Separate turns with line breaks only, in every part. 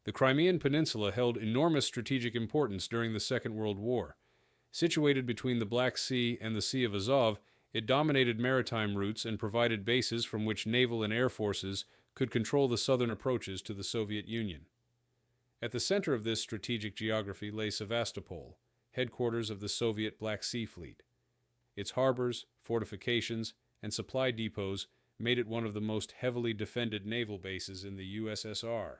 The Crimean Peninsula held enormous strategic importance during the Second World War. Situated between the Black Sea and the Sea of Azov, it dominated maritime routes and provided bases from which naval and air forces could control the southern approaches to the Soviet Union. At the center of this strategic geography lay Sevastopol, headquarters of the Soviet Black Sea Fleet. Its harbors, fortifications, and supply depots made it one of the most heavily defended naval bases in the USSR.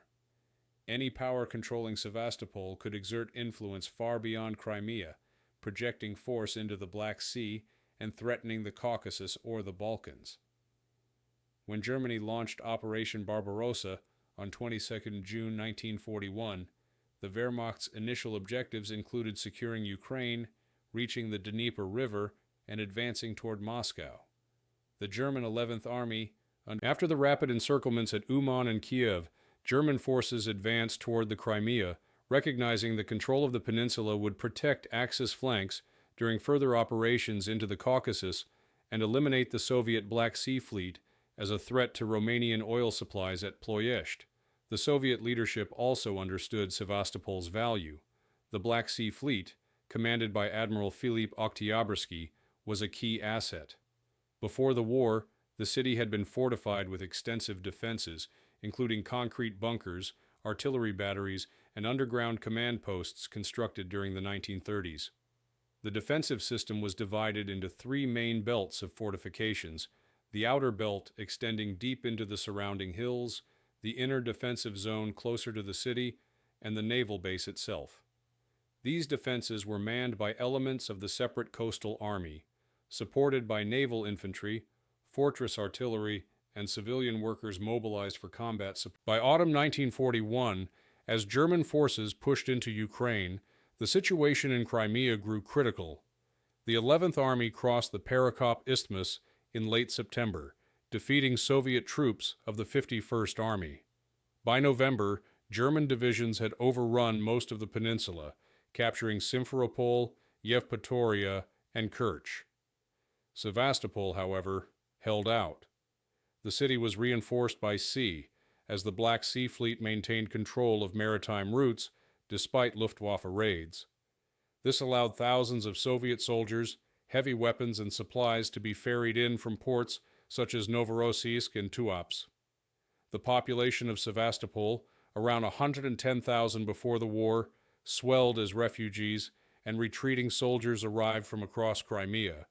Any power controlling Sevastopol could exert influence far beyond Crimea, projecting force into the Black Sea and threatening the Caucasus or the Balkans. When Germany launched Operation Barbarossa on 22 June 1941, the Wehrmacht's initial objectives included securing Ukraine, reaching the Dnieper River, and advancing toward Moscow. The German 11th Army, after the rapid encirclements at Uman and Kiev, German forces advanced toward the Crimea, recognizing the control of the peninsula would protect Axis flanks during further operations into the Caucasus and eliminate the Soviet Black Sea Fleet as a threat to Romanian oil supplies at Ploiești. The Soviet leadership also understood Sevastopol's value. The Black Sea Fleet, commanded by Admiral Filip Oktyabrski, was a key asset. Before the war, the city had been fortified with extensive defenses, including concrete bunkers, artillery batteries, and underground command posts constructed during the 1930s. The defensive system was divided into three main belts of fortifications, the outer belt extending deep into the surrounding hills, the inner defensive zone closer to the city, and the naval base itself. These defenses were manned by elements of the separate coastal army, supported by naval infantry, fortress artillery, and civilian workers mobilized for combat support. By autumn 1941, as German forces pushed into Ukraine, the situation in Crimea grew critical. The 11th Army crossed the Perekop Isthmus in late September, defeating Soviet troops of the 51st Army. By November, German divisions had overrun most of the peninsula, capturing Simferopol, Yevpatoria, and Kerch. Sevastopol, however, held out. The city was reinforced by sea, as the Black Sea Fleet maintained control of maritime routes despite Luftwaffe raids. This allowed thousands of Soviet soldiers, heavy weapons, and supplies to be ferried in from ports such as Novorossiysk and Tuapse. The population of Sevastopol, around 110,000 before the war, swelled as refugees, and retreating soldiers arrived from across Crimea.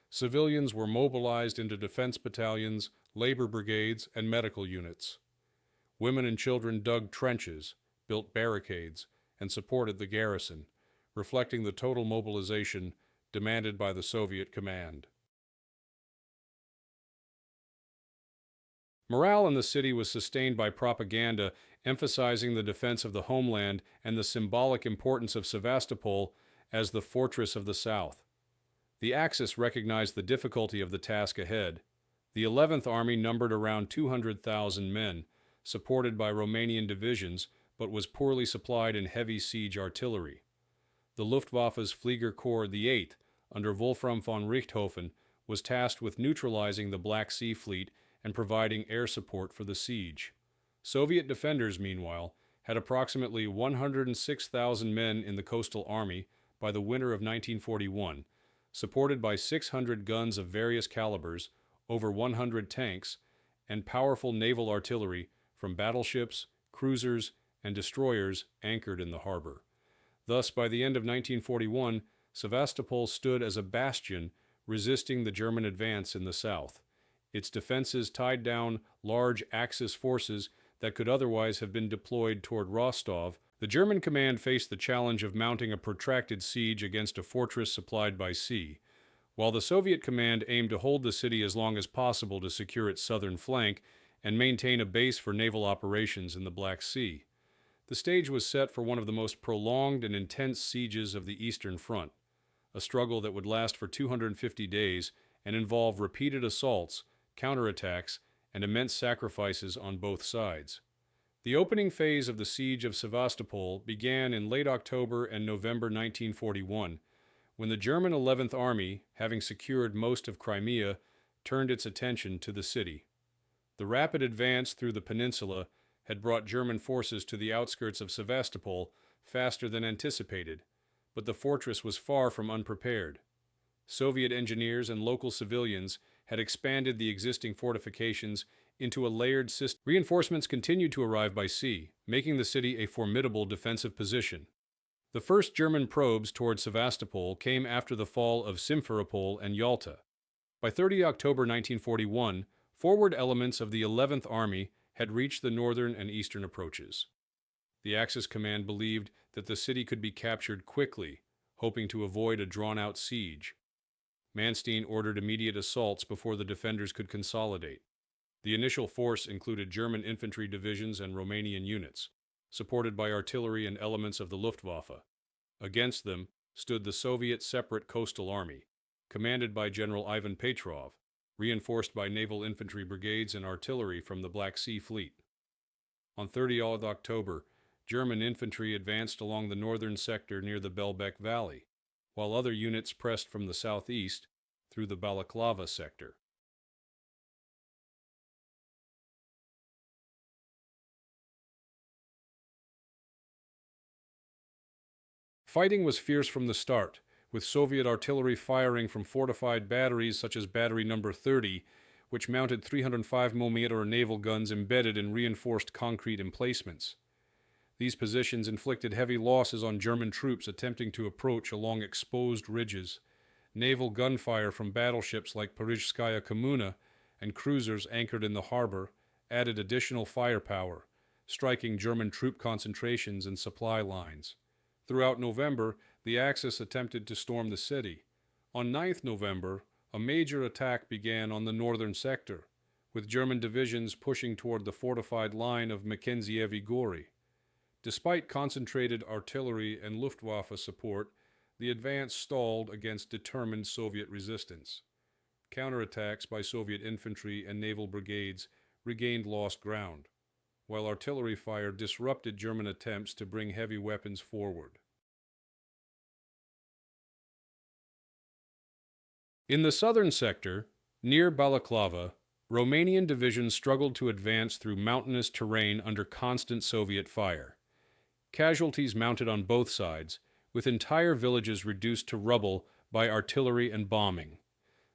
Civilians were mobilized into defense battalions, labor brigades, and medical units. Women and children dug trenches, built barricades, and supported the garrison, reflecting the total mobilization demanded by the Soviet command. Morale in the city was sustained by propaganda emphasizing the defense of the homeland and the symbolic importance of Sevastopol as the fortress of the South. The Axis recognized the difficulty of the task ahead. The 11th Army numbered around 200,000 men, supported by Romanian divisions, but was poorly supplied in heavy siege artillery. The Luftwaffe's Flieger Corps, the 8th, under Wolfram von Richthofen, was tasked with neutralizing the Black Sea Fleet and providing air support for the siege. Soviet defenders, meanwhile, had approximately 106,000 men in the coastal army by the winter of 1941, supported by 600 guns of various calibers, over 100 tanks, and powerful naval artillery from battleships, cruisers, and destroyers anchored in the harbor. Thus, by the end of 1941, Sevastopol stood as a bastion resisting the German advance in the south. Its defenses tied down large Axis forces that could otherwise have been deployed toward Rostov. The German command faced the challenge of mounting a protracted siege against a fortress supplied by sea, while the Soviet command aimed to hold the city as long as possible to secure its southern flank and maintain a base for naval operations in the Black Sea. The stage was set for one of the most prolonged and intense sieges of the Eastern Front, a struggle that would last for 250 days and involve repeated assaults, counterattacks, and immense sacrifices on both sides. The opening phase of the siege of Sevastopol began in late October and November 1941, when the German 11th Army, having secured most of Crimea, turned its attention to the city. The rapid advance through the peninsula had brought German forces to the outskirts of Sevastopol faster than anticipated, but the fortress was far from unprepared. Soviet engineers and local civilians had expanded the existing fortifications into a layered system. Reinforcements continued to arrive by sea, making the city a formidable defensive position. The first German probes toward Sevastopol came after the fall of Simferopol and Yalta. By 30 October 1941, forward elements of the 11th Army had reached the northern and eastern approaches. The Axis command believed that the city could be captured quickly, hoping to avoid a drawn-out siege. Manstein ordered immediate assaults before the defenders could consolidate. The initial force included German infantry divisions and Romanian units, supported by artillery and elements of the Luftwaffe. Against them stood the Soviet Separate Coastal Army, commanded by General Ivan Petrov, reinforced by naval infantry brigades and artillery from the Black Sea Fleet. On 30 October, German infantry advanced along the northern sector near the Belbek Valley, while other units pressed from the southeast through the Balaklava sector. Fighting was fierce from the start, with Soviet artillery firing from fortified batteries such as Battery No. 30, which mounted 305mm naval guns embedded in reinforced concrete emplacements. These positions inflicted heavy losses on German troops attempting to approach along exposed ridges. Naval gunfire from battleships like Parizhskaya Kommuna and cruisers anchored in the harbor added additional firepower, striking German troop concentrations and supply lines. Throughout November, the Axis attempted to storm the city. On 9 November, a major attack began on the northern sector, with German divisions pushing toward the fortified line of Makenzievy Gori. Despite concentrated artillery and Luftwaffe support, the advance stalled against determined Soviet resistance. Counterattacks by Soviet infantry and naval brigades regained lost ground, while artillery fire disrupted German attempts to bring heavy weapons forward. In the southern sector, near Balaklava, Romanian divisions struggled to advance through mountainous terrain under constant Soviet fire. Casualties mounted on both sides, with entire villages reduced to rubble by artillery and bombing.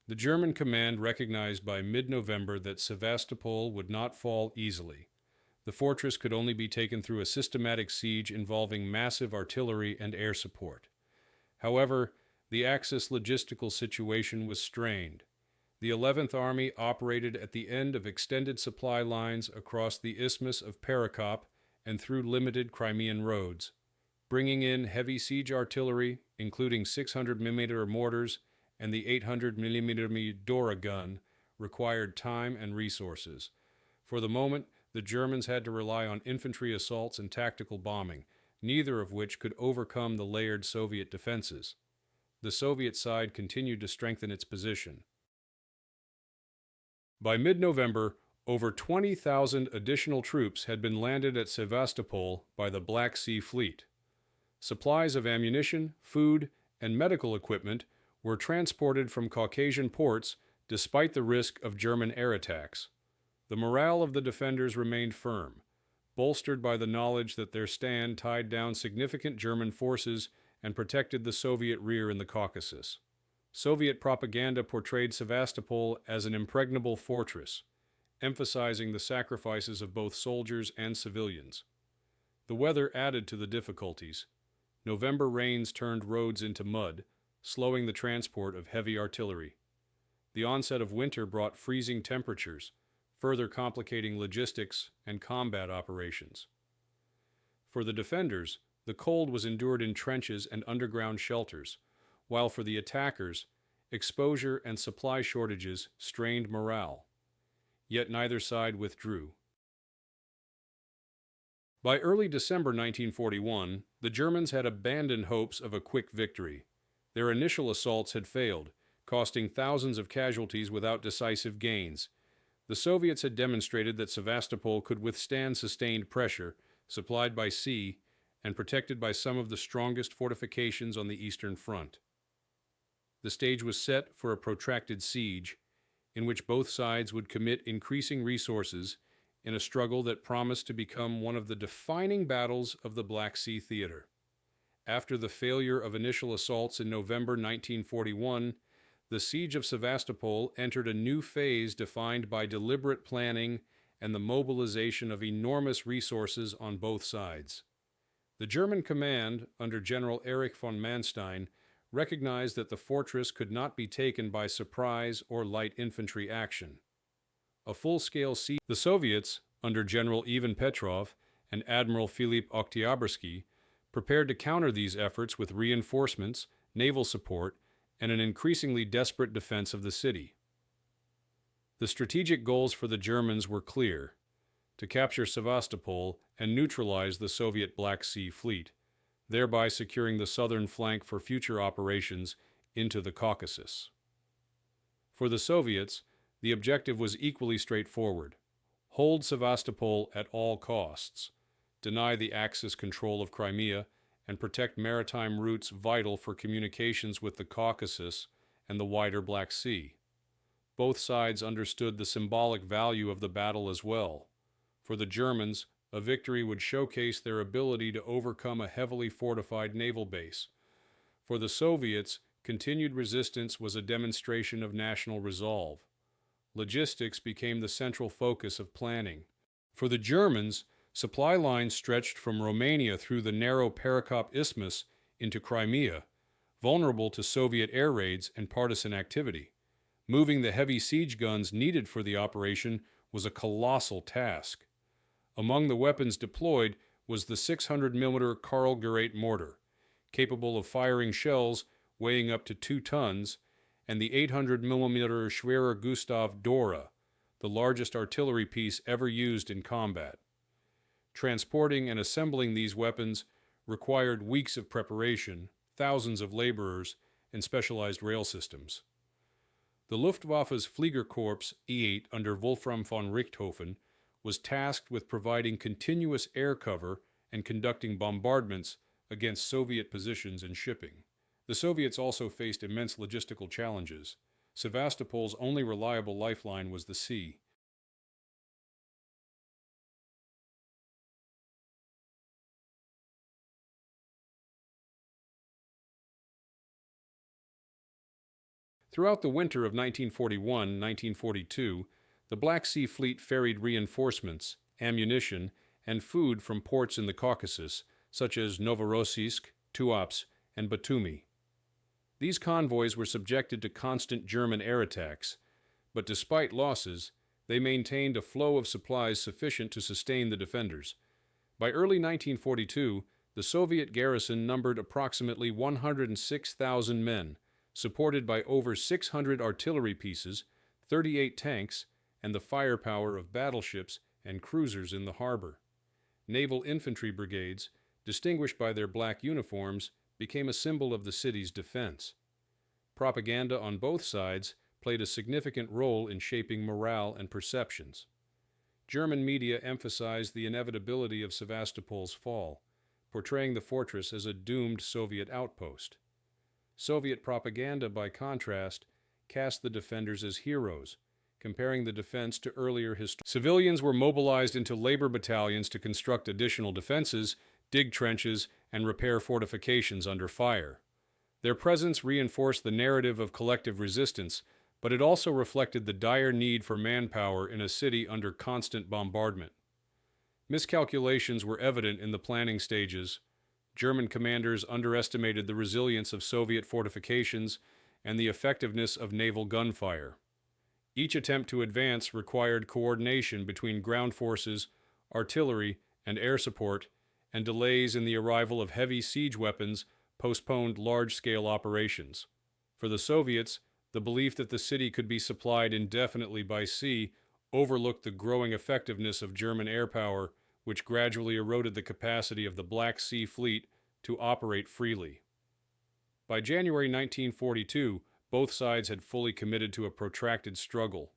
The German command recognized by mid-November that Sevastopol would not fall easily. The fortress could only be taken through a systematic siege involving massive artillery and air support. However, the Axis logistical situation was strained. The 11th Army operated at the end of extended supply lines across the Isthmus of Perekop and through limited Crimean roads. Bringing in heavy siege artillery, including 600mm mortars and the 800mm Dora gun, required time and resources. For the moment, the Germans had to rely on infantry assaults and tactical bombing, neither of which could overcome the layered Soviet defenses. The Soviet side continued to strengthen its position. By mid-November, over 20,000 additional troops had been landed at Sevastopol by the Black Sea Fleet. Supplies of ammunition, food, and medical equipment were transported from Caucasian ports despite the risk of German air attacks. The morale of the defenders remained firm, bolstered by the knowledge that their stand tied down significant German forces and protected the Soviet rear in the Caucasus. Soviet propaganda portrayed Sevastopol as an impregnable fortress, emphasizing the sacrifices of both soldiers and civilians. The weather added to the difficulties. November rains turned roads into mud, slowing the transport of heavy artillery. The onset of winter brought freezing temperatures, further complicating logistics and combat operations. For the defenders, the cold was endured in trenches and underground shelters, while for the attackers, exposure and supply shortages strained morale. Yet neither side withdrew. By early December 1941, the Germans had abandoned hopes of a quick victory. Their initial assaults had failed, costing thousands of casualties without decisive gains. The Soviets had demonstrated that Sevastopol could withstand sustained pressure, supplied by sea, and protected by some of the strongest fortifications on the Eastern Front. The stage was set for a protracted siege, in which both sides would commit increasing resources, in a struggle that promised to become one of the defining battles of the Black Sea theater. After the failure of initial assaults in November 1941, the siege of Sevastopol entered a new phase defined by deliberate planning and the mobilization of enormous resources on both sides. The German command, under General Erich von Manstein, recognized that the fortress could not be taken by surprise or light infantry action. A full-scale siege. The Soviets, under General Ivan Petrov and Admiral Philipp Oktyabrski, prepared to counter these efforts with reinforcements, naval support, and an increasingly desperate defense of the city. The strategic goals for the Germans were clear: to capture Sevastopol and neutralize the Soviet Black Sea Fleet, thereby securing the southern flank for future operations into the Caucasus. For the Soviets, the objective was equally straightforward: hold Sevastopol at all costs, deny the Axis control of Crimea, and protect maritime routes vital for communications with the Caucasus and the wider Black Sea. Both sides understood the symbolic value of the battle as well. For the Germans, a victory would showcase their ability to overcome a heavily fortified naval base. For the Soviets, continued resistance was a demonstration of national resolve. Logistics became the central focus of planning. For the Germans, supply lines stretched from Romania through the narrow Perekop Isthmus into Crimea, vulnerable to Soviet air raids and partisan activity. Moving the heavy siege guns needed for the operation was a colossal task. Among the weapons deployed was the 600mm Karl Gerät mortar, capable of firing shells weighing up to 2 tons, and the 800mm Schwerer Gustav Dora, the largest artillery piece ever used in combat. Transporting and assembling these weapons required weeks of preparation, thousands of laborers, and specialized rail systems. The Luftwaffe's Fliegerkorps E-8 under Wolfram von Richthofen was tasked with providing continuous air cover and conducting bombardments against Soviet positions and shipping. The Soviets also faced immense logistical challenges. Sevastopol's only reliable lifeline was the sea. Throughout the winter of 1941-1942, the Black Sea Fleet ferried reinforcements, ammunition, and food from ports in the Caucasus, such as Novorossiysk, Tuapse, and Batumi. These convoys were subjected to constant German air attacks, but despite losses, they maintained a flow of supplies sufficient to sustain the defenders. By early 1942, the Soviet garrison numbered approximately 106,000 men, supported by over 600 artillery pieces, 38 tanks, and the firepower of battleships and cruisers in the harbor. Naval infantry brigades, distinguished by their black uniforms, became a symbol of the city's defense. Propaganda on both sides played a significant role in shaping morale and perceptions. German media emphasized the inevitability of Sevastopol's fall, portraying the fortress as a doomed Soviet outpost. Soviet propaganda, by contrast, cast the defenders as heroes, comparing the defense to earlier history. Civilians were mobilized into labor battalions to construct additional defenses, dig trenches, and repair fortifications under fire. Their presence reinforced the narrative of collective resistance, but it also reflected the dire need for manpower in a city under constant bombardment. Miscalculations were evident in the planning stages. German commanders underestimated the resilience of Soviet fortifications and the effectiveness of naval gunfire. Each attempt to advance required coordination between ground forces, artillery, and air support, and delays in the arrival of heavy siege weapons postponed large-scale operations. For the Soviets, the belief that the city could be supplied indefinitely by sea overlooked the growing effectiveness of German air power, which gradually eroded the capacity of the Black Sea Fleet to operate freely. By January 1942, both sides had fully committed to a protracted struggle.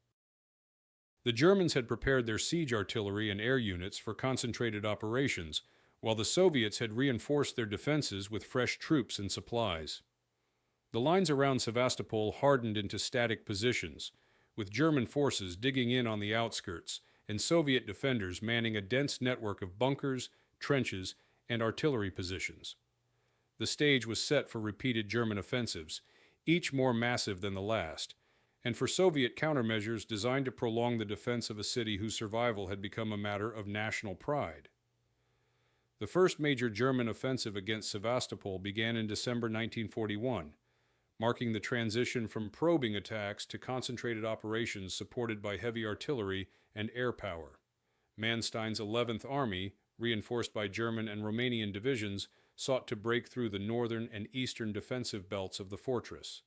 The Germans had prepared their siege artillery and air units for concentrated operations, while the Soviets had reinforced their defenses with fresh troops and supplies. The lines around Sevastopol hardened into static positions, with German forces digging in on the outskirts and Soviet defenders manning a dense network of bunkers, trenches, and artillery positions. The stage was set for repeated German offensives, each more massive than the last, and for Soviet countermeasures designed to prolong the defense of a city whose survival had become a matter of national pride. The first major German offensive against Sevastopol began in December 1941, marking the transition from probing attacks to concentrated operations supported by heavy artillery and air power. Manstein's 11th Army, reinforced by German and Romanian divisions, sought to break through the northern and eastern defensive belts of the fortress.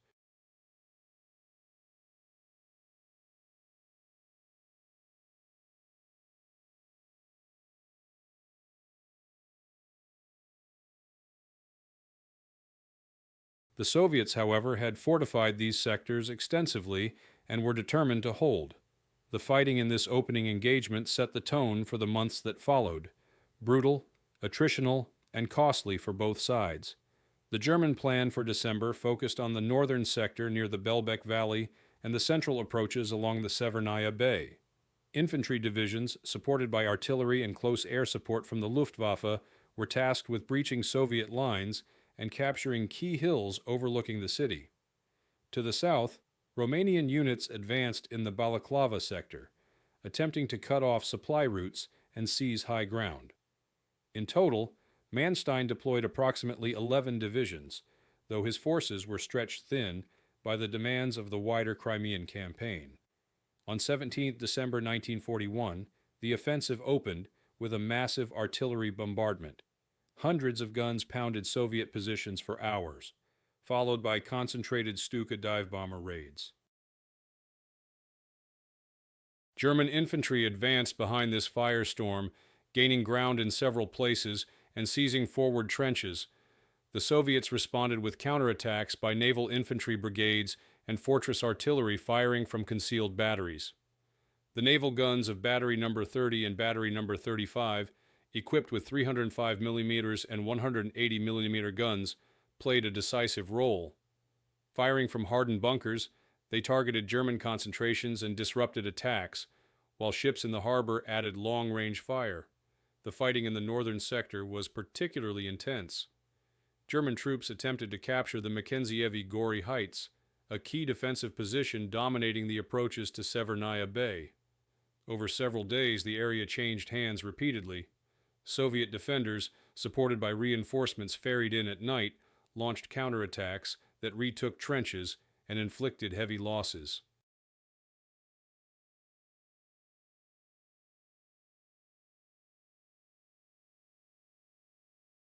The Soviets, however, had fortified these sectors extensively and were determined to hold. The fighting in this opening engagement set the tone for the months that followed, brutal, attritional, and costly for both sides. The German plan for December focused on the northern sector near the Belbek Valley and the central approaches along the Severnaya Bay. Infantry divisions, supported by artillery and close air support from the Luftwaffe, were tasked with breaching Soviet lines and capturing key hills overlooking the city. To the south, Romanian units advanced in the Balaklava sector, attempting to cut off supply routes and seize high ground. In total, Manstein deployed approximately 11 divisions, though his forces were stretched thin by the demands of the wider Crimean campaign. On 17 December 1941, the offensive opened with a massive artillery bombardment. Hundreds of guns pounded Soviet positions for hours, followed by concentrated Stuka dive bomber raids. German infantry advanced behind this firestorm, gaining ground in several places and seizing forward trenches. The Soviets responded with counterattacks by naval infantry brigades and fortress artillery firing from concealed batteries. The naval guns of Battery No. 30 and Battery No. 35, equipped with 305 mm and 180 mm guns, played a decisive role. Firing from hardened bunkers, they targeted German concentrations and disrupted attacks, while ships in the harbor added long-range fire. The fighting in the northern sector was particularly intense. German troops attempted to capture the Mackenzievi Gori Heights, a key defensive position dominating the approaches to Severnaya Bay. Over several days, the area changed hands repeatedly. Soviet defenders, supported by reinforcements ferried in at night, launched counterattacks that retook trenches and inflicted heavy losses.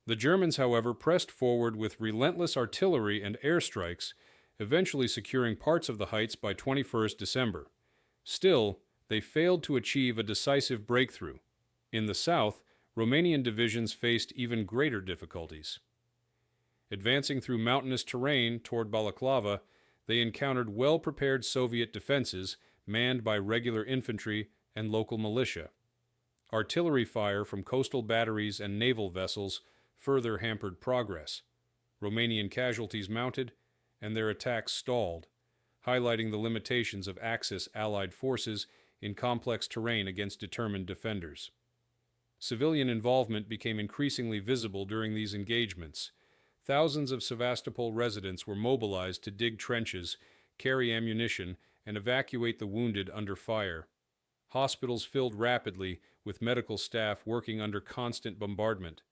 The Germans, however, pressed forward with relentless artillery and airstrikes, eventually securing parts of the heights by 21st December. Still, they failed to achieve a decisive breakthrough. In the south, Romanian divisions faced even greater difficulties. Advancing through mountainous terrain toward Balaklava, they encountered well-prepared Soviet defenses manned by regular infantry and local militia. Artillery fire from coastal batteries and naval vessels further hampered progress. Romanian casualties mounted, and their attacks stalled, highlighting the limitations of Axis Allied forces in complex terrain against determined defenders. Civilian involvement became increasingly visible during these engagements. Thousands of Sevastopol residents were mobilized to dig trenches, carry ammunition, and evacuate the wounded under fire. Hospitals filled rapidly, with medical staff working under constant bombardment.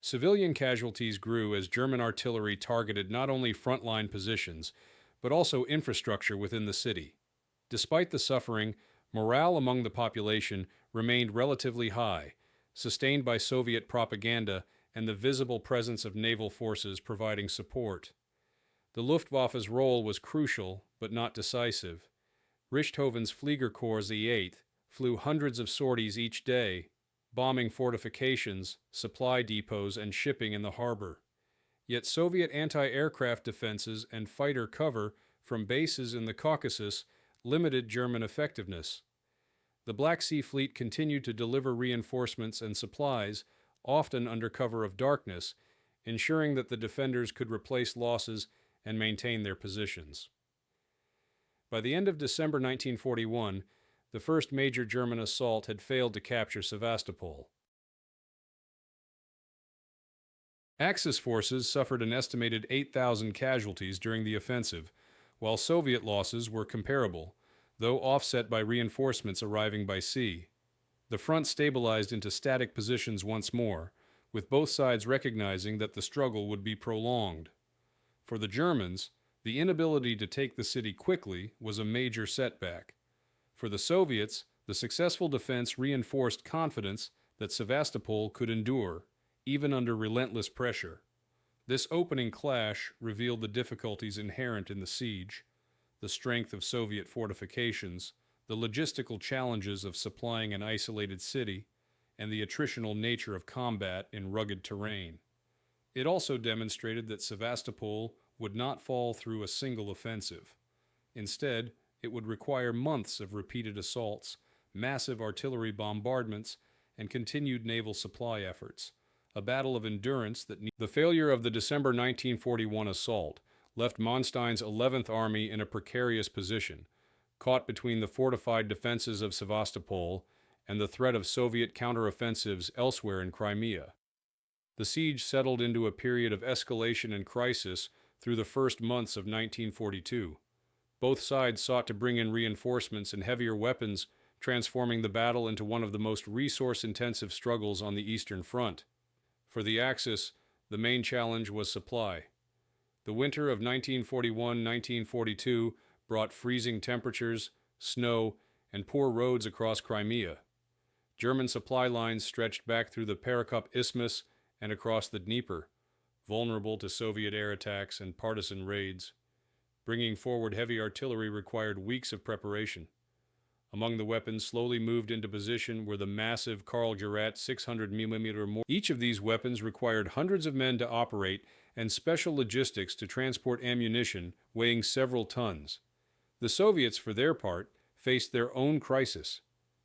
Civilian casualties grew as German artillery targeted not only frontline positions, but also infrastructure within the city. Despite the suffering, morale among the population remained relatively high, sustained by Soviet propaganda and the visible presence of naval forces providing support. The Luftwaffe's role was crucial, but not decisive. Richthoven's Fliegerkorps the 8th flew hundreds of sorties each day, bombing fortifications, supply depots, and shipping in the harbor. Yet Soviet anti-aircraft defenses and fighter cover from bases in the Caucasus limited German effectiveness. The Black Sea Fleet continued to deliver reinforcements and supplies, often under cover of darkness, ensuring that the defenders could replace losses and maintain their positions. By the end of December 1941, the first major German assault had failed to capture Sevastopol. Axis forces suffered an estimated 8,000 casualties during the offensive, while Soviet losses were comparable, though offset by reinforcements arriving by sea. The front stabilized into static positions once more, with both sides recognizing that the struggle would be prolonged. For the Germans, the inability to take the city quickly was a major setback. For the Soviets, the successful defense reinforced confidence that Sevastopol could endure, even under relentless pressure. This opening clash revealed the difficulties inherent in the siege, the strength of Soviet fortifications, the logistical challenges of supplying an isolated city, and the attritional nature of combat in rugged terrain. It also demonstrated that Sevastopol would not fall through a single offensive. Instead, it would require months of repeated assaults, massive artillery bombardments, and continued naval supply efforts. A battle of endurance that the failure of the December 1941 assault left Manstein's 11th Army in a precarious position, caught between the fortified defenses of Sevastopol and the threat of Soviet counteroffensives elsewhere in Crimea. The siege settled into a period of escalation and crisis through the first months of 1942. Both sides sought to bring in reinforcements and heavier weapons, transforming the battle into one of the most resource-intensive struggles on the Eastern Front. For the Axis, the main challenge was supply. The winter of 1941-1942 brought freezing temperatures, snow, and poor roads across Crimea. German supply lines stretched back through the Perekop Isthmus and across the Dnieper, vulnerable to Soviet air attacks and partisan raids. Bringing forward heavy artillery required weeks of preparation. Among the weapons slowly moved into position were the massive Karl Jurat 600mm mortars. Each of these weapons required hundreds of men to operate and special logistics to transport ammunition weighing several tons. The Soviets, for their part, faced their own crisis.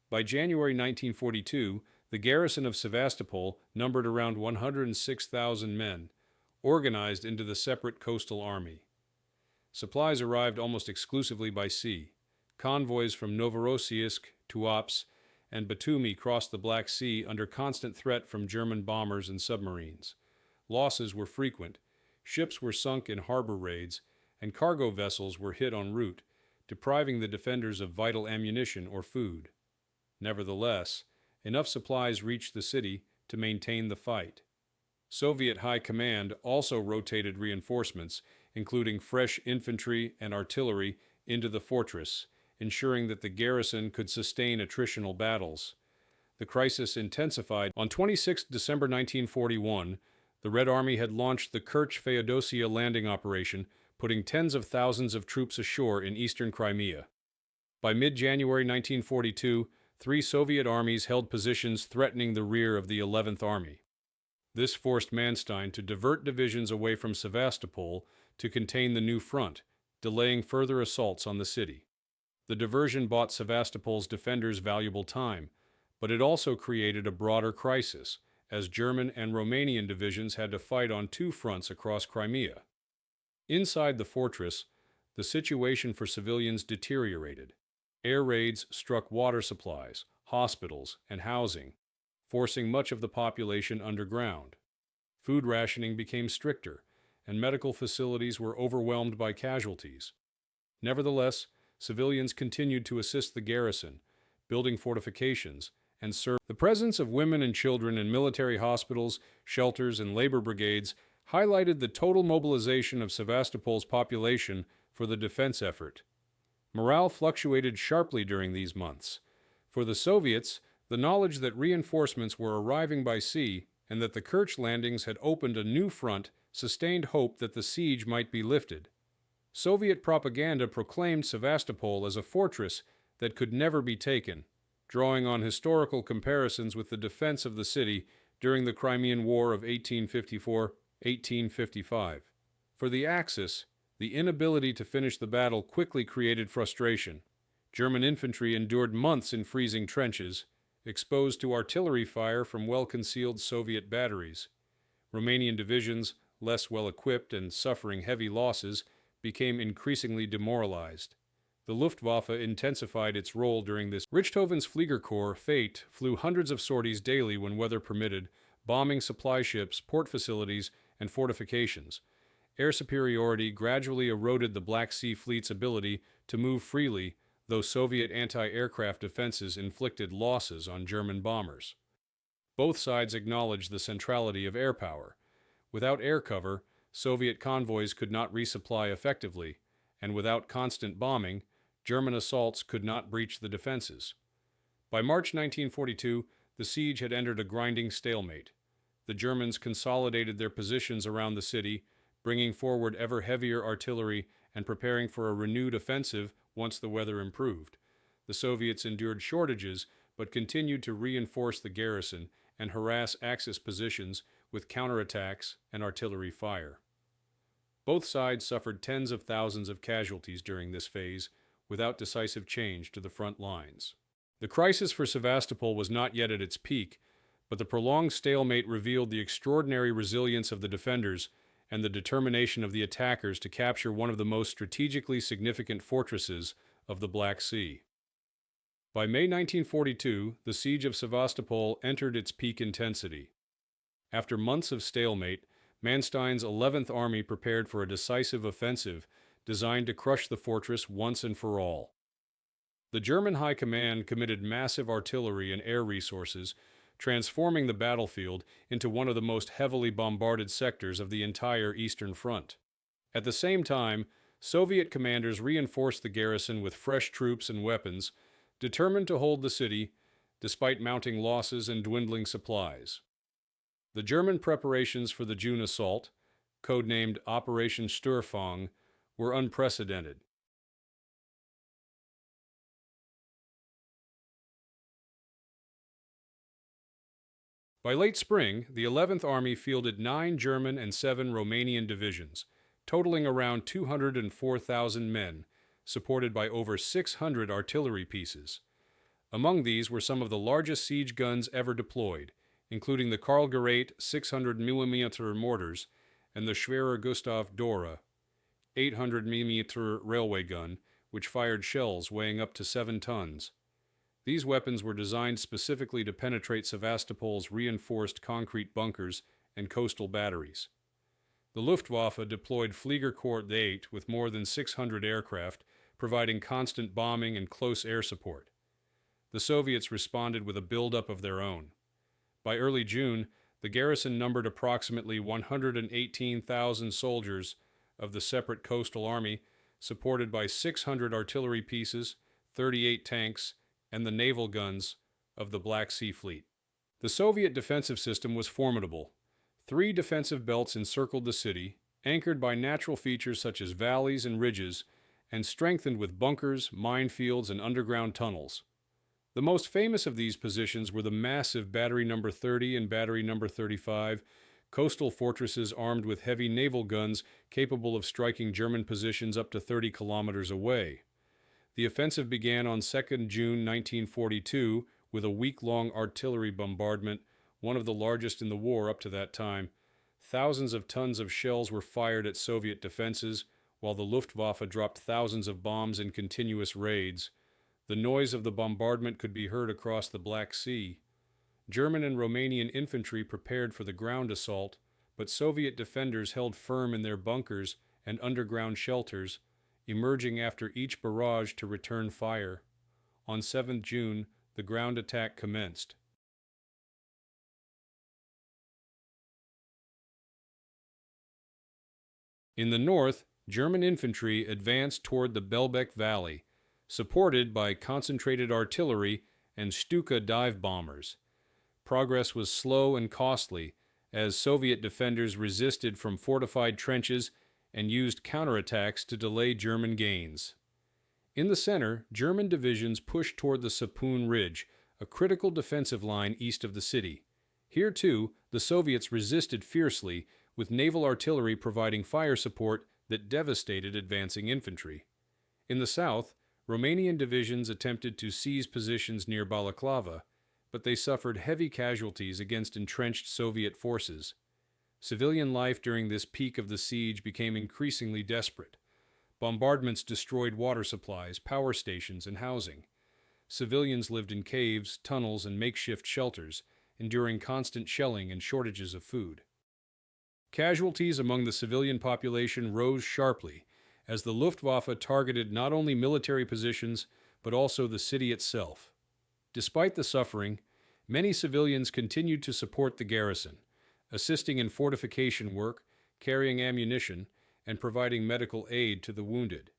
By January 1942, the garrison of Sevastopol numbered around 106,000 men, organized into the separate coastal army. Supplies arrived almost exclusively by sea. Convoys from Novorossiysk, Tuapse, and Batumi crossed the Black Sea under constant threat from German bombers and submarines. Losses were frequent. Ships were sunk in harbor raids, and cargo vessels were hit en route, depriving the defenders of vital ammunition or food. Nevertheless, enough supplies reached the city to maintain the fight. Soviet High Command also rotated reinforcements, including fresh infantry and artillery, into the fortress, ensuring that the garrison could sustain attritional battles. The crisis intensified. On 26 December 1941, the Red Army had launched the Kerch-Feodosia landing operation, putting tens of thousands of troops ashore in eastern Crimea. By mid-January 1942, 3 Soviet armies held positions threatening the rear of the 11th Army. This forced Manstein to divert divisions away from Sevastopol to contain the new front, delaying further assaults on the city. The diversion bought Sevastopol's defenders valuable time, but it also created a broader crisis, as German and Romanian divisions had to fight on 2 fronts across Crimea. Inside the fortress, the situation for civilians deteriorated. Air raids struck water supplies, hospitals, and housing, forcing much of the population underground. Food rationing became stricter, and medical facilities were overwhelmed by casualties. Nevertheless, civilians continued to assist the garrison, building fortifications, and serve. The presence of women and children in military hospitals, shelters, and labor brigades highlighted the total mobilization of Sevastopol's population for the defense effort. Morale fluctuated sharply during these months. For the Soviets, the knowledge that reinforcements were arriving by sea and that the Kerch landings had opened a new front sustained hope that the siege might be lifted. Soviet propaganda proclaimed Sevastopol as a fortress that could never be taken, drawing on historical comparisons with the defense of the city during the Crimean War of 1854-1855. For the Axis, the inability to finish the battle quickly created frustration. German infantry endured months in freezing trenches, exposed to artillery fire from well-concealed Soviet batteries. Romanian divisions, less well-equipped and suffering heavy losses, became increasingly demoralized. The Luftwaffe intensified its role during this. Richthofen's Fliegerkorps Fate flew hundreds of sorties daily when weather permitted, bombing supply ships, port facilities, and fortifications. Air superiority gradually eroded the Black Sea Fleet's ability to move freely, though Soviet anti-aircraft defenses inflicted losses on German bombers. Both sides acknowledged the centrality of air power. Without air cover, Soviet convoys could not resupply effectively, and without constant bombing, German assaults could not breach the defenses. By March 1942, the siege had entered a grinding stalemate. The Germans consolidated their positions around the city, bringing forward ever heavier artillery and preparing for a renewed offensive once the weather improved. The Soviets endured shortages, but continued to reinforce the garrison and harass Axis positions with counterattacks and artillery fire. Both sides suffered tens of thousands of casualties during this phase, without decisive change to the front lines. The crisis for Sevastopol was not yet at its peak, but the prolonged stalemate revealed the extraordinary resilience of the defenders and the determination of the attackers to capture one of the most strategically significant fortresses of the Black Sea. By May 1942, the siege of Sevastopol entered its peak intensity. After months of stalemate, Manstein's 11th Army prepared for a decisive offensive designed to crush the fortress once and for all. The German High Command committed massive artillery and air resources, transforming the battlefield into one of the most heavily bombarded sectors of the entire Eastern Front. At the same time, Soviet commanders reinforced the garrison with fresh troops and weapons, determined to hold the city despite mounting losses and dwindling supplies. The German preparations for the June assault, codenamed Operation Sturmfang, were unprecedented. By late spring, the 11th Army fielded 9 German and 7 Romanian divisions, totaling around 204,000 men, supported by over 600 artillery pieces. Among these were some of the largest siege guns ever deployed, including the Karl Gerät 600mm mortars and the Schwerer Gustav Dora 800mm railway gun, which fired shells weighing up to 7 tons. These weapons were designed specifically to penetrate Sevastopol's reinforced concrete bunkers and coastal batteries. The Luftwaffe deployed Fliegerkorps 8 with more than 600 aircraft, providing constant bombing and close air support. The Soviets responded with a buildup of their own. By early June, the garrison numbered approximately 118,000 soldiers of the separate coastal army, supported by 600 artillery pieces, 38 tanks, and the naval guns of the Black Sea Fleet. The Soviet defensive system was formidable. 3 defensive belts encircled the city, anchored by natural features such as valleys and ridges, and strengthened with bunkers, minefields, and underground tunnels. The most famous of these positions were the massive Battery No. 30 and Battery No. 35, coastal fortresses armed with heavy naval guns capable of striking German positions up to 30 kilometers away. The offensive began on 2 June 1942 with a week-long artillery bombardment, one of the largest in the war up to that time. Thousands of tons of shells were fired at Soviet defenses, while the Luftwaffe dropped thousands of bombs in continuous raids. The noise of the bombardment could be heard across the Black Sea. German and Romanian infantry prepared for the ground assault, but Soviet defenders held firm in their bunkers and underground shelters, emerging after each barrage to return fire. On 7 June, the ground attack commenced. In the north, German infantry advanced toward the Belbek Valley, supported by concentrated artillery and Stuka dive bombers. Progress was slow and costly, as Soviet defenders resisted from fortified trenches and used counterattacks to delay German gains. In the center, German divisions pushed toward the Sapun Ridge, a critical defensive line east of the city. Here, too, the Soviets resisted fiercely, with naval artillery providing fire support that devastated advancing infantry. In the south, Romanian divisions attempted to seize positions near Balaclava, but they suffered heavy casualties against entrenched Soviet forces. Civilian life during this peak of the siege became increasingly desperate. Bombardments destroyed water supplies, power stations, and housing. Civilians lived in caves, tunnels, and makeshift shelters, enduring constant shelling and shortages of food. Casualties among the civilian population rose sharply as the Luftwaffe targeted not only military positions but also the city itself. Despite the suffering, many civilians continued to support the garrison, assisting in fortification work, carrying ammunition, and providing medical aid to the wounded.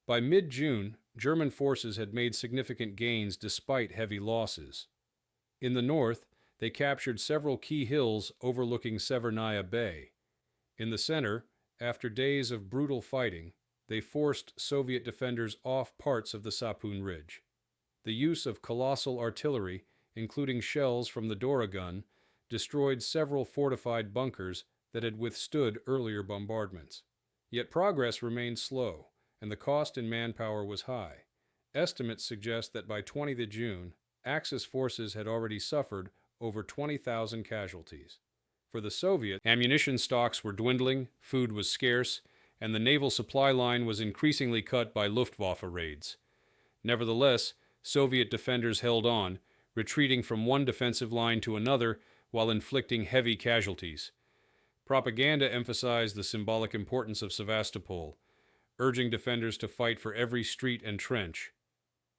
By mid-June, German forces had made significant gains despite heavy losses. In the north, they captured several key hills overlooking Severnaya Bay. In the center, after days of brutal fighting, they forced Soviet defenders off parts of the Sapun Ridge. The use of colossal artillery, including shells from the Dora gun, destroyed several fortified bunkers that had withstood earlier bombardments. Yet progress remained slow, and the cost in manpower was high. Estimates suggest that by 20th June, Axis forces had already suffered over 20,000 casualties. For the Soviets, ammunition stocks were dwindling, food was scarce, and the naval supply line was increasingly cut by Luftwaffe raids. Nevertheless, Soviet defenders held on, retreating from one defensive line to another while inflicting heavy casualties. Propaganda emphasized the symbolic importance of Sevastopol, urging defenders to fight for every street and trench.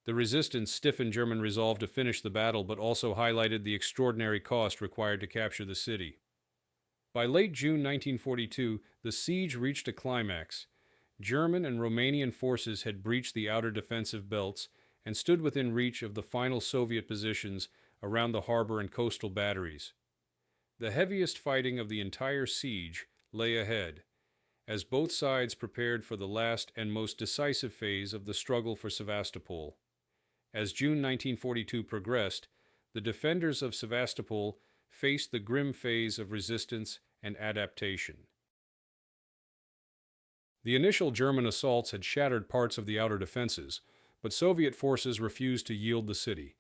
The resistance stiffened German resolve to finish the battle, but also highlighted the extraordinary cost required to capture the city. By late June 1942, the siege reached a climax. German and Romanian forces had breached the outer defensive belts and stood within reach of the final Soviet positions around the harbor and coastal batteries. The heaviest fighting of the entire siege lay ahead, as both sides prepared for the last and most decisive phase of the struggle for Sevastopol. As June 1942 progressed, the defenders of Sevastopol faced the grim phase of resistance and adaptation. The initial German assaults had shattered parts of the outer defenses, but Soviet forces refused to yield the city.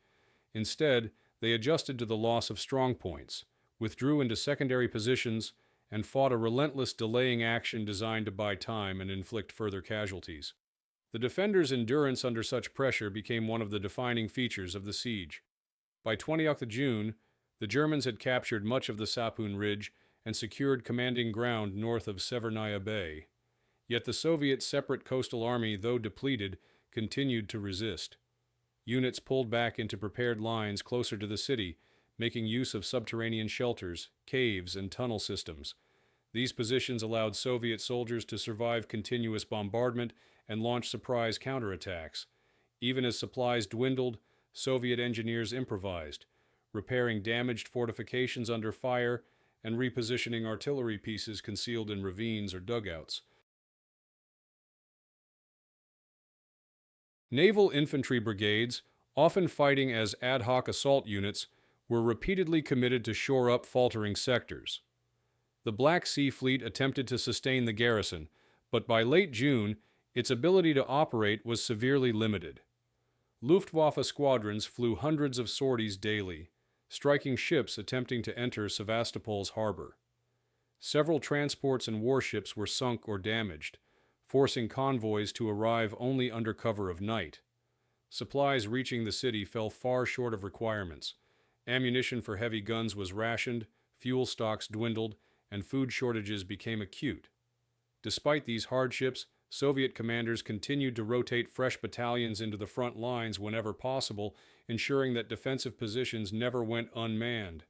Instead, they adjusted to the loss of strong points, withdrew into secondary positions, and fought a relentless delaying action designed to buy time and inflict further casualties. The defenders' endurance under such pressure became one of the defining features of the siege. By 20th June, the Germans had captured much of the Sapun Ridge and secured commanding ground north of Severnaya Bay. Yet the Soviet separate coastal army, though depleted, continued to resist. Units pulled back into prepared lines closer to the city, making use of subterranean shelters, caves, and tunnel systems. These positions allowed Soviet soldiers to survive continuous bombardment and launch surprise counterattacks. Even as supplies dwindled, Soviet engineers improvised, repairing damaged fortifications under fire and repositioning artillery pieces concealed in ravines or dugouts. Naval infantry brigades, often fighting as ad hoc assault units, were repeatedly committed to shore up faltering sectors. The Black Sea Fleet attempted to sustain the garrison, but by late June, its ability to operate was severely limited. Luftwaffe squadrons flew hundreds of sorties daily, striking ships attempting to enter Sevastopol's harbor. Several transports and warships were sunk or damaged, forcing convoys to arrive only under cover of night. Supplies reaching the city fell far short of requirements. Ammunition for heavy guns was rationed, fuel stocks dwindled, and food shortages became acute. Despite these hardships, Soviet commanders continued to rotate fresh battalions into the front lines whenever possible, ensuring that defensive positions never went unmanned.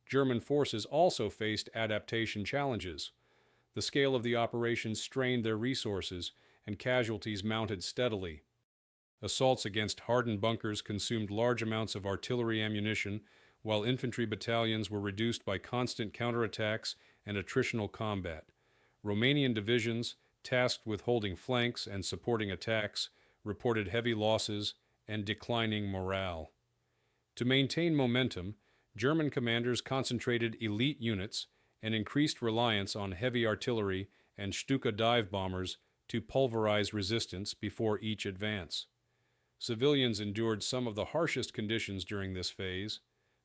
German forces also faced adaptation challenges. The scale of the operation strained their resources, and casualties mounted steadily. Assaults against hardened bunkers consumed large amounts of artillery ammunition, while infantry battalions were reduced by constant counterattacks and attritional combat. Romanian divisions, tasked with holding flanks and supporting attacks, reported heavy losses and declining morale. To maintain momentum, German commanders concentrated elite units and increased reliance on heavy artillery and Stuka dive bombers to pulverize resistance before each advance. Civilians endured some of the harshest conditions during this phase.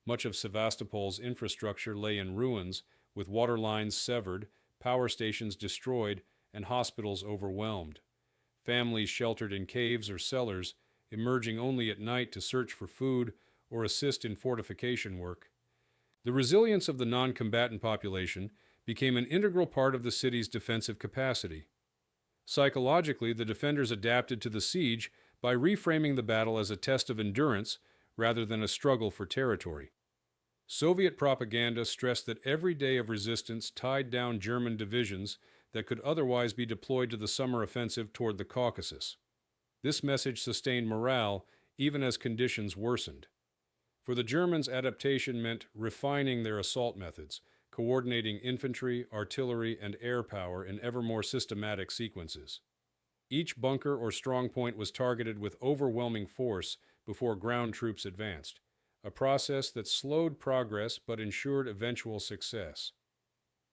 Much of Sevastopol's infrastructure lay in ruins, with water lines severed, power stations destroyed, and hospitals overwhelmed. families sheltered in caves or cellars, emerging only at night to search for food or assist in fortification work. The resilience of the non-combatant population became an integral part of the city's defensive capacity. Psychologically, the defenders adapted to the siege by reframing the battle as a test of endurance rather than a struggle for territory. Soviet propaganda stressed that every day of resistance tied down German divisions that could otherwise be deployed to the summer offensive toward the Caucasus. This message sustained morale even as conditions worsened. For the Germans, adaptation meant refining their assault methods, coordinating infantry, artillery, and air power in ever more systematic sequences. Each bunker or strongpoint was targeted with overwhelming force before ground troops advanced, a process that slowed progress but ensured eventual success.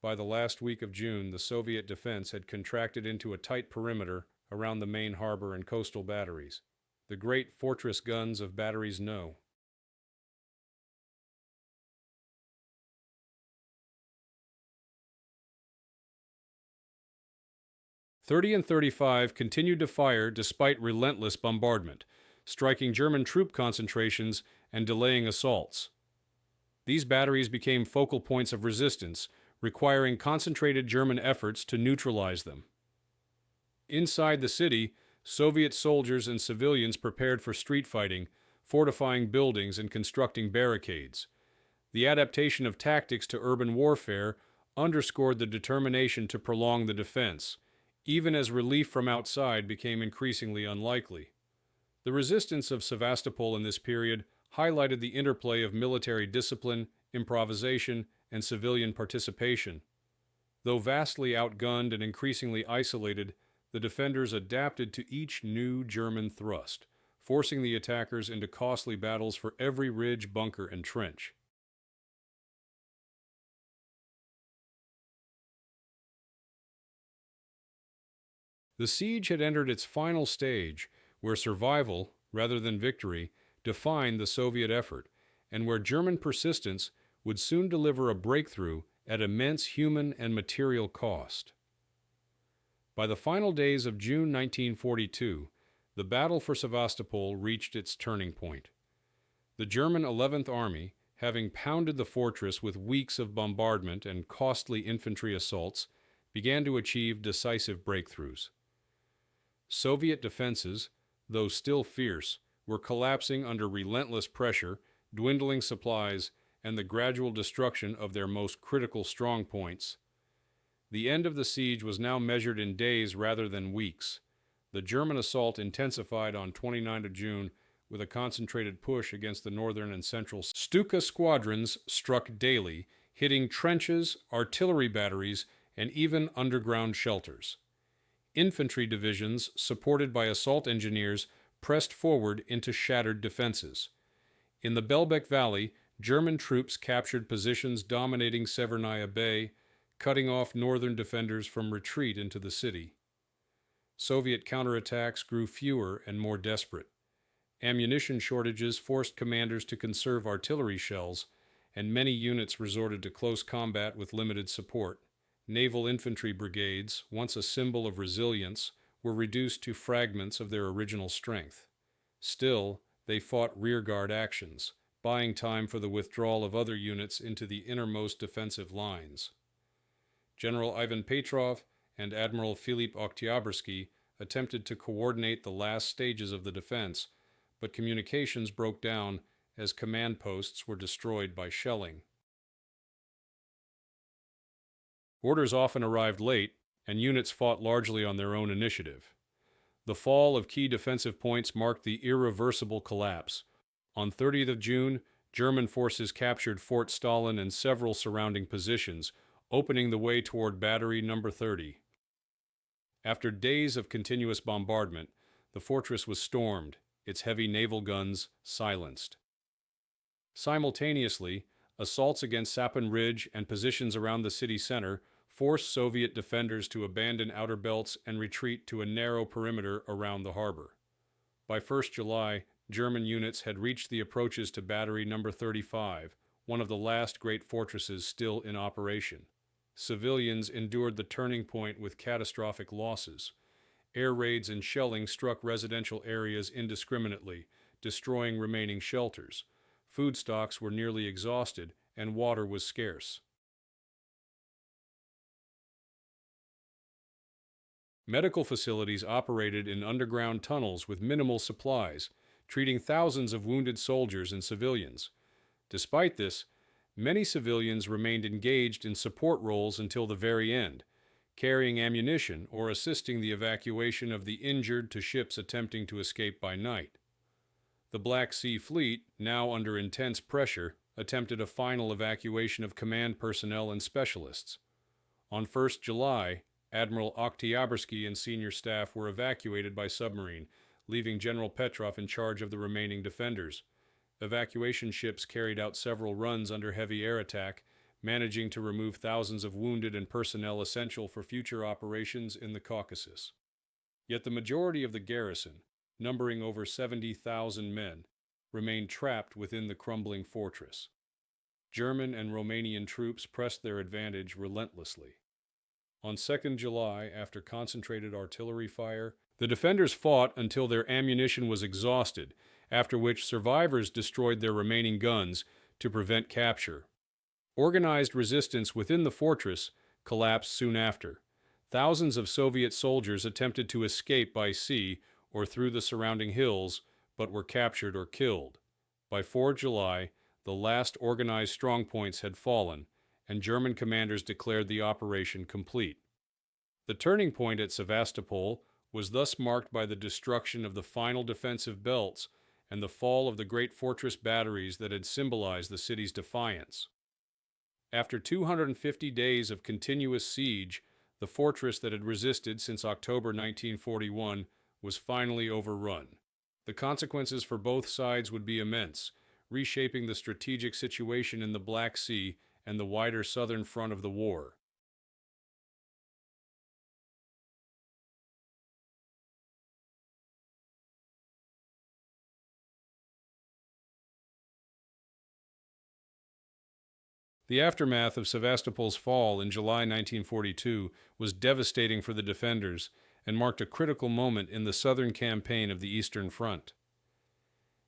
By the last week of June, the Soviet defense had contracted into a tight perimeter around the main harbor and coastal batteries, the great fortress guns of Batteries No. 30 and 35 continued to fire despite relentless bombardment, striking German troop concentrations and delaying assaults. These batteries became focal points of resistance, requiring concentrated German efforts to neutralize them. Inside the city, Soviet soldiers and civilians prepared for street fighting, fortifying buildings and constructing barricades. The adaptation of tactics to urban warfare underscored the determination to prolong the defense, even as relief from outside became increasingly unlikely. The resistance of Sevastopol in this period highlighted the interplay of military discipline, improvisation, and civilian participation. Though vastly outgunned and increasingly isolated, the defenders adapted to each new German thrust, forcing the attackers into costly battles for every ridge, bunker, and trench. The siege had entered its final stage, where survival, rather than victory, defined the Soviet effort, and where German persistence would soon deliver a breakthrough at immense human and material cost. By the final days of June 1942, the battle for Sevastopol reached its turning point. The German 11th Army, having pounded the fortress with weeks of bombardment and costly infantry assaults, began to achieve decisive breakthroughs. Soviet defenses, though still fierce, were collapsing under relentless pressure, dwindling supplies, and the gradual destruction of their most critical strongpoints. The end of the siege was now measured in days rather than weeks. The German assault intensified on 29 June with a concentrated push against the northern and central Stuka squadrons struck daily, hitting trenches, artillery batteries, and even underground shelters. Infantry divisions, supported by assault engineers, pressed forward into shattered defenses. In the Belbek Valley, German troops captured positions dominating Severnaya Bay, cutting off northern defenders from retreat into the city. Soviet counterattacks grew fewer and more desperate. Ammunition shortages forced commanders to conserve artillery shells, and many units resorted to close combat with limited support. Naval infantry brigades, once a symbol of resilience, were reduced to fragments of their original strength. Still, they fought rearguard actions, buying time for the withdrawal of other units into the innermost defensive lines. General Ivan Petrov and Admiral Philip Oktyabrski attempted to coordinate the last stages of the defense, but communications broke down as command posts were destroyed by shelling. Orders often arrived late, and units fought largely on their own initiative. The fall of key defensive points marked the irreversible collapse. On 30th June, German forces captured Fort Stalin and several surrounding positions, opening the way toward Battery No. 30. After days of continuous bombardment, the fortress was stormed, its heavy naval guns silenced. Simultaneously, assaults against Sapun Ridge and positions around the city center forced Soviet defenders to abandon outer belts and retreat to a narrow perimeter around the harbor. By 1st July, German units had reached the approaches to Battery No. 35, one of the last great fortresses still in operation. Civilians endured the turning point with catastrophic losses. Air raids and shelling struck residential areas indiscriminately, destroying remaining shelters. Food stocks were nearly exhausted, and water was scarce. Medical facilities operated in underground tunnels with minimal supplies, treating thousands of wounded soldiers and civilians. Despite this, many civilians remained engaged in support roles until the very end, carrying ammunition or assisting the evacuation of the injured to ships attempting to escape by night. The Black Sea Fleet, now under intense pressure, attempted a final evacuation of command personnel and specialists. On 1st July, Admiral Oktyabrski and senior staff were evacuated by submarine, leaving General Petrov in charge of the remaining defenders. Evacuation ships carried out several runs under heavy air attack, managing to remove thousands of wounded and personnel essential for future operations in the Caucasus. Yet the majority of the garrison, numbering over 70,000 men, remained trapped within the crumbling fortress. German and Romanian troops pressed their advantage relentlessly. On 2nd July, after concentrated artillery fire, the defenders fought until their ammunition was exhausted, after which survivors destroyed their remaining guns to prevent capture. Organized resistance within the fortress collapsed soon after. Thousands of Soviet soldiers attempted to escape by sea or through the surrounding hills, but were captured or killed. By 4 July, the last organized strongpoints had fallen, and German commanders declared the operation complete. The turning point at Sevastopol was thus marked by the destruction of the final defensive belts and the fall of the great fortress batteries that had symbolized the city's defiance. After 250 days of continuous siege, the fortress that had resisted since October 1941 was finally overrun. The consequences for both sides would be immense, reshaping the strategic situation in the Black Sea and the wider southern front of the war. The aftermath of Sevastopol's fall in July 1942 was devastating for the defenders and marked a critical moment in the southern campaign of the Eastern Front.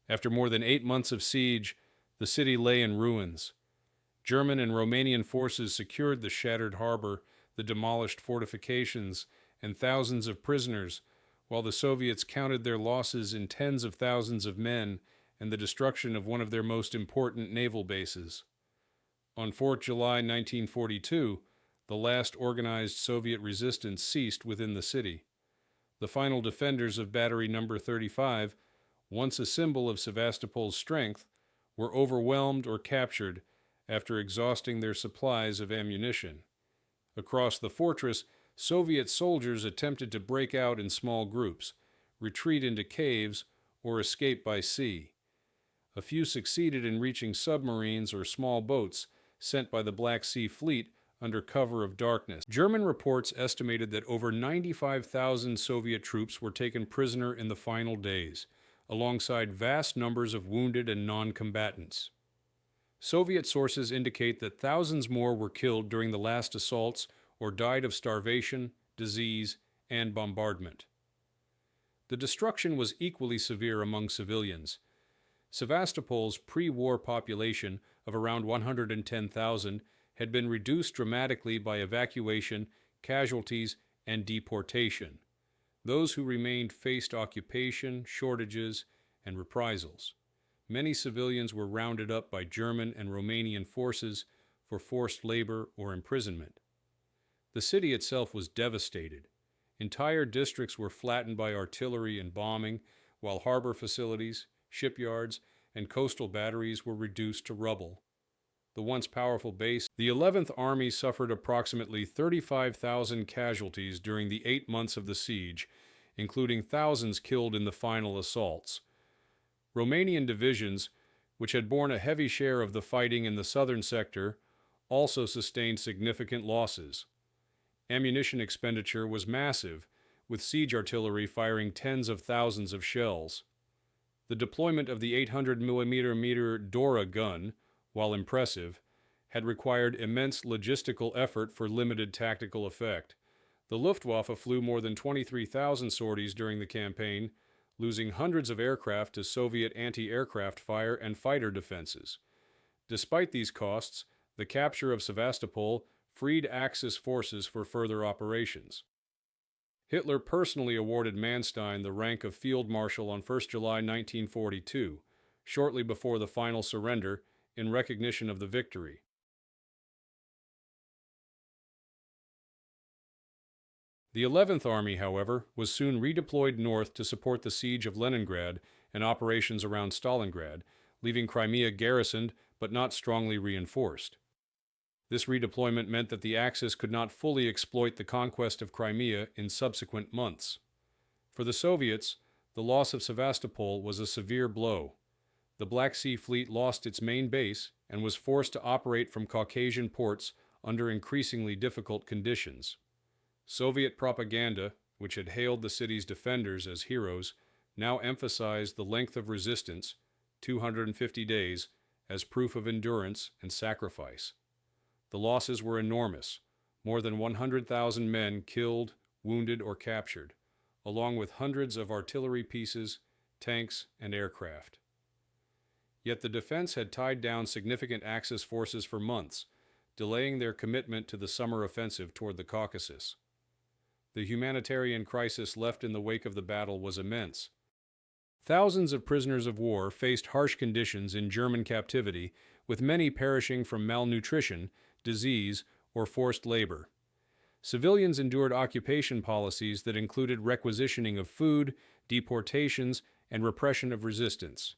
After more than 8 months of siege, the city lay in ruins. German and Romanian forces secured the shattered harbor, the demolished fortifications, and thousands of prisoners, while the Soviets counted their losses in tens of thousands of men and the destruction of one of their most important naval bases. On 4 July 1942, the last organized Soviet resistance ceased within the city. The final defenders of Battery No. 35, once a symbol of Sevastopol's strength, were overwhelmed or captured after exhausting their supplies of ammunition. Across the fortress, Soviet soldiers attempted to break out in small groups, retreat into caves, or escape by sea. A few succeeded in reaching submarines or small boats sent by the Black Sea Fleet under cover of darkness. German reports estimated that over 95,000 Soviet troops were taken prisoner in the final days, alongside vast numbers of wounded and non-combatants. Soviet sources indicate that thousands more were killed during the last assaults or died of starvation, disease, and bombardment. The destruction was equally severe among civilians. Sevastopol's pre-war population of around 110,000 had been reduced dramatically by evacuation, casualties, and deportation. Those who remained faced occupation, shortages, and reprisals. Many civilians were rounded up by German and Romanian forces for forced labor or imprisonment. The city itself was devastated. Entire districts were flattened by artillery and bombing, while harbor facilities, shipyards, and coastal batteries were reduced to rubble. The once powerful base, the 11th Army suffered approximately 35,000 casualties during the 8 months of the siege, including thousands killed in the final assaults. Romanian divisions, which had borne a heavy share of the fighting in the southern sector, also sustained significant losses. Ammunition expenditure was massive, with siege artillery firing tens of thousands of shells. The deployment of the 800mm Dora gun, while impressive, had required immense logistical effort for limited tactical effect. The Luftwaffe flew more than 23,000 sorties during the campaign, losing hundreds of aircraft to Soviet anti-aircraft fire and fighter defenses. Despite these costs, the capture of Sevastopol freed Axis forces for further operations. Hitler personally awarded Manstein the rank of Field Marshal on 1 July 1942, shortly before the final surrender, in recognition of the victory. The 11th Army, however, was soon redeployed north to support the siege of Leningrad and operations around Stalingrad, leaving Crimea garrisoned but not strongly reinforced. This redeployment meant that the Axis could not fully exploit the conquest of Crimea in subsequent months. For the Soviets, the loss of Sevastopol was a severe blow. The Black Sea Fleet lost its main base and was forced to operate from Caucasian ports under increasingly difficult conditions. Soviet propaganda, which had hailed the city's defenders as heroes, now emphasized the length of resistance, 250 days, as proof of endurance and sacrifice. The losses were enormous, more than 100,000 men killed, wounded, or captured, along with hundreds of artillery pieces, tanks, and aircraft. Yet the defense had tied down significant Axis forces for months, delaying their commitment to the summer offensive toward the Caucasus. The humanitarian crisis left in the wake of the battle was immense. Thousands of prisoners of war faced harsh conditions in German captivity, with many perishing from malnutrition, disease, or forced labor. Civilians endured occupation policies that included requisitioning of food, deportations, and repression of resistance.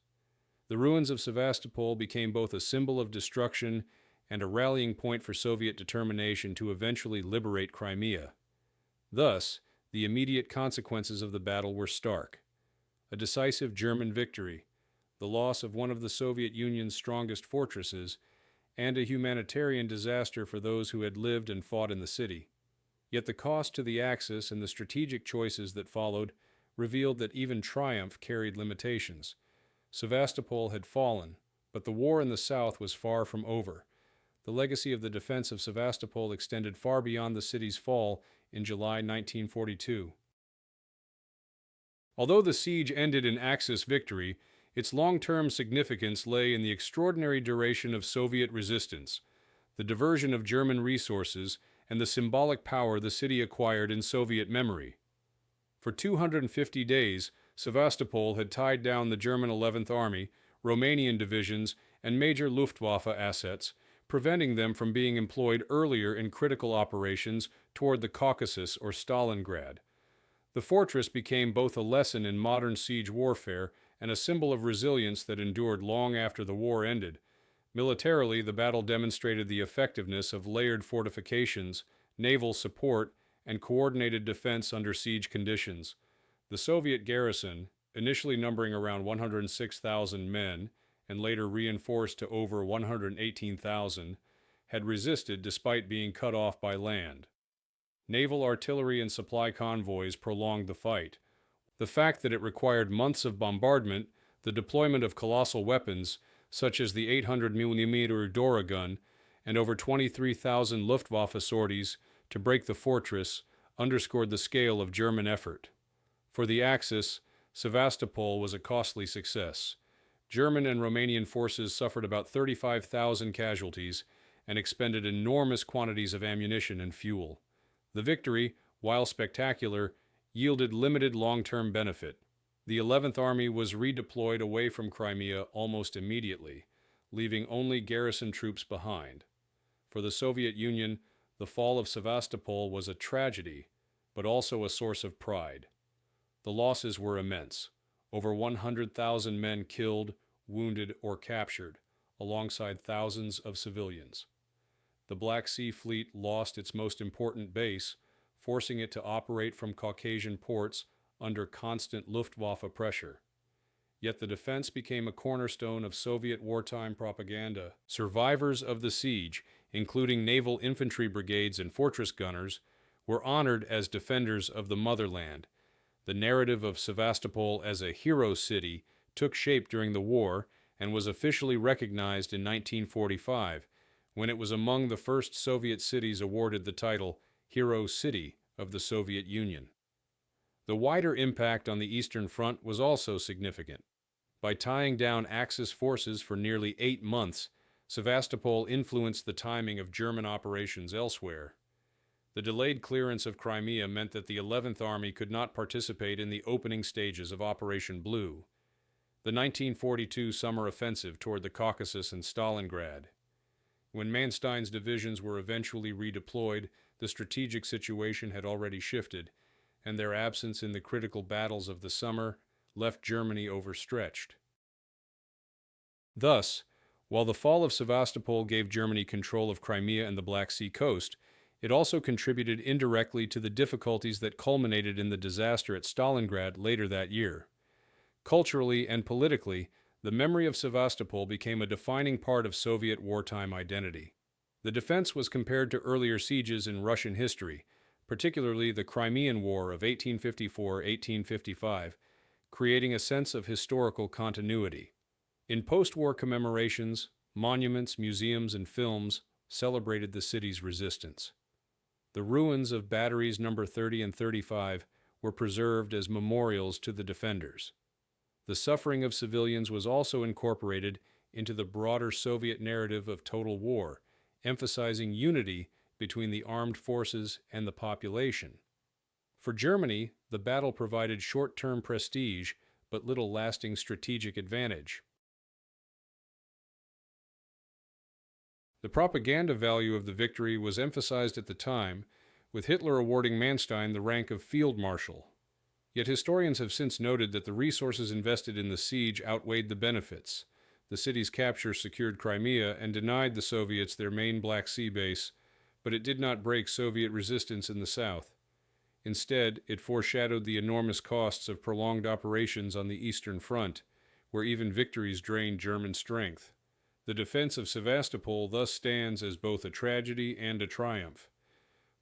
The ruins of Sevastopol became both a symbol of destruction and a rallying point for Soviet determination to eventually liberate Crimea. Thus, the immediate consequences of the battle were stark. A decisive German victory, the loss of one of the Soviet Union's strongest fortresses, and a humanitarian disaster for those who had lived and fought in the city. Yet the cost to the Axis and the strategic choices that followed revealed that even triumph carried limitations. Sevastopol had fallen, but the war in the south was far from over. The legacy of the defense of Sevastopol extended far beyond the city's fall in July 1942. Although the siege ended in Axis victory, its long-term significance lay in the extraordinary duration of Soviet resistance, the diversion of German resources, and the symbolic power the city acquired in Soviet memory. For 250 days, Sevastopol had tied down the German 11th Army, Romanian divisions, and major Luftwaffe assets, preventing them from being employed earlier in critical operations toward the Caucasus or Stalingrad. The fortress became both a lesson in modern siege warfare and a symbol of resilience that endured long after the war ended. Militarily, the battle demonstrated the effectiveness of layered fortifications, naval support, and coordinated defense under siege conditions. The Soviet garrison, initially numbering around 106,000 men and later reinforced to over 118,000, had resisted despite being cut off by land. Naval artillery and supply convoys prolonged the fight. The fact that it required months of bombardment, the deployment of colossal weapons, such as the 800mm Dora gun, and over 23,000 Luftwaffe sorties to break the fortress, underscored the scale of German effort. For the Axis, Sevastopol was a costly success. German and Romanian forces suffered about 35,000 casualties and expended enormous quantities of ammunition and fuel. The victory, while spectacular, yielded limited long-term benefit. The 11th Army was redeployed away from Crimea almost immediately, leaving only garrison troops behind. For the Soviet Union, the fall of Sevastopol was a tragedy, but also a source of pride. The losses were immense. Over 100,000 men killed, wounded, or captured, alongside thousands of civilians. The Black Sea Fleet lost its most important base, forcing it to operate from Caucasian ports under constant Luftwaffe pressure. Yet the defense became a cornerstone of Soviet wartime propaganda. Survivors of the siege, including naval infantry brigades and fortress gunners, were honored as defenders of the motherland. The narrative of Sevastopol as a hero city took shape during the war and was officially recognized in 1945, when it was among the first Soviet cities awarded the title Hero City of the Soviet Union. The wider impact on the Eastern Front was also significant. By tying down Axis forces for nearly 8 months, Sevastopol influenced the timing of German operations elsewhere. The delayed clearance of Crimea meant that the 11th Army could not participate in the opening stages of Operation Blue, the 1942 summer offensive toward the Caucasus and Stalingrad. When Manstein's divisions were eventually redeployed, the strategic situation had already shifted, and their absence in the critical battles of the summer left Germany overstretched. Thus, while the fall of Sevastopol gave Germany control of Crimea and the Black Sea coast, it also contributed indirectly to the difficulties that culminated in the disaster at Stalingrad later that year. Culturally and politically, the memory of Sevastopol became a defining part of Soviet wartime identity. The defense was compared to earlier sieges in Russian history, particularly the Crimean War of 1854-1855, creating a sense of historical continuity. In post-war commemorations, monuments, museums, and films celebrated the city's resistance. The ruins of batteries number 30 and 35 were preserved as memorials to the defenders. The suffering of civilians was also incorporated into the broader Soviet narrative of total war, emphasizing unity between the armed forces and the population. For Germany, the battle provided short-term prestige but little lasting strategic advantage. The propaganda value of the victory was emphasized at the time, with Hitler awarding Manstein the rank of Field Marshal. Yet historians have since noted that the resources invested in the siege outweighed the benefits. The city's capture secured Crimea and denied the Soviets their main Black Sea base, but it did not break Soviet resistance in the south. Instead, it foreshadowed the enormous costs of prolonged operations on the Eastern Front, where even victories drained German strength. The defense of Sevastopol thus stands as both a tragedy and a triumph.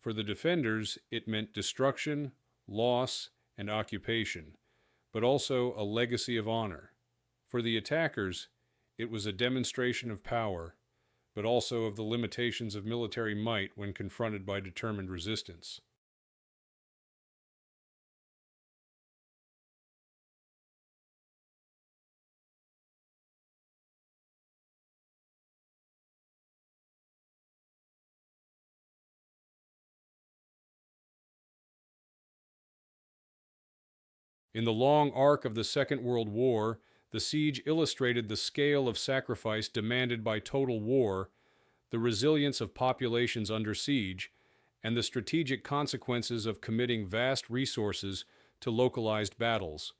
For the defenders, it meant destruction, loss, and occupation, but also a legacy of honor. For the attackers, it was a demonstration of power, but also of the limitations of military might when confronted by determined resistance. In the long arc of the Second World War, the siege illustrated the scale of sacrifice demanded by total war, the resilience of populations under siege, and the strategic consequences of committing vast resources to localized battles.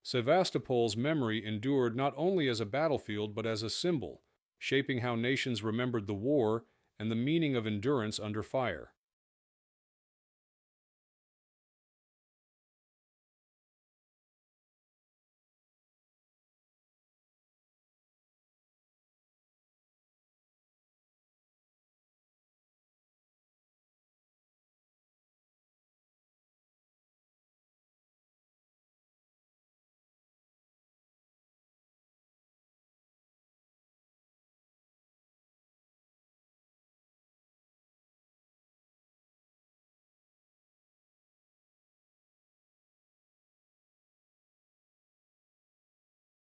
Sevastopol's memory endured not only as a battlefield but as a symbol, shaping how nations remembered the war and the meaning of endurance under fire.